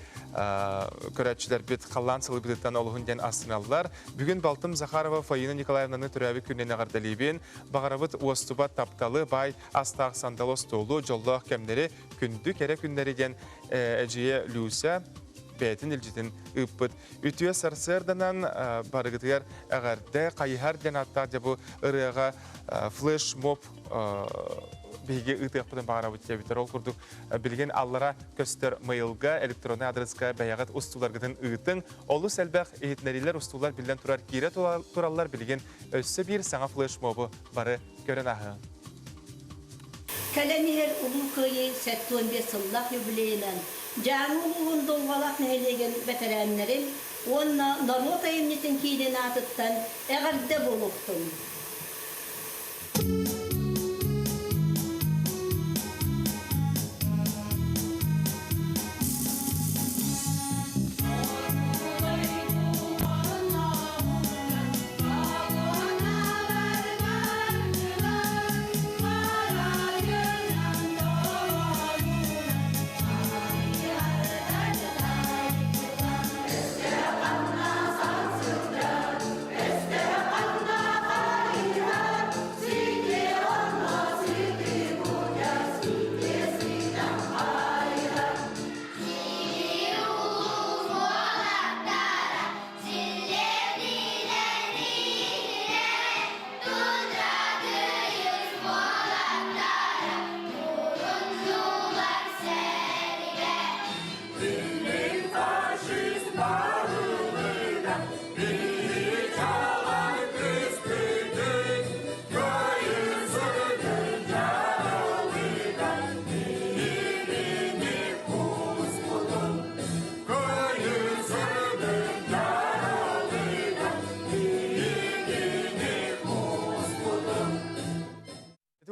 көрәтшілер бет қалан сылый бұтыттан олығын ден астыналар. Бүгін Балтым Захарова Фаина Николаевнаны түрәбі күннен ағырдалибен, бағарабыт уостубат тапталы бай астақ сандалы столу жоллақ кәмдері күнді кәрі күндеріден әжие Люся бәйтін үлжетін үппіт. Үтіе сарсырданан барығытығар әғарды қайығар ден аттар жабы ұрыға флеш-моб бейге ұтықпыдың бағарабыт жабитар ол күрдік. Білген аллара көстер мейлға, электронный адресқа бәяғат ұстуларғытын ұйтың. Олы сәлбәқ ехетнәрилер ұстулар білден тұрар кейре туралар білген өссі бір саңа флеш-мобы бары көрін ағы.
Кәлемер ұлы көйі 85 сыллақ юбилейінен жаңы ұлығын долғалақ нәйлеген бәтәрәнлерім онна народ айымнетін кейден атыттан әғарды болуқтың.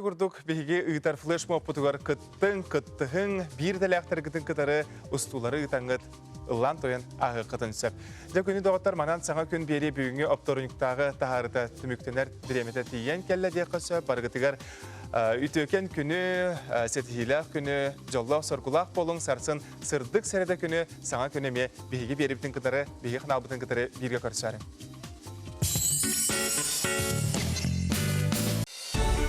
Күрдік бейге ұйтар флеш-моб бұтығар күттің, бір дәләқтар күтін күтары ұстулары ұйтаңғыт ұлан тойын ағы қытын сөп. Де күні доғыттар манан саңа күн бері бүгінгі опторуниктағы тағарыта түміктенер біреметі тейен кәлі де қысы барғытығар үйтөкен күні, сетхилақ күні, жоллақ соргулақ болың сарсын сырдық сәреді күні саңа күні ме бейге беріптің күтары, бейге қыналбытын күтары бірге көрсәрі.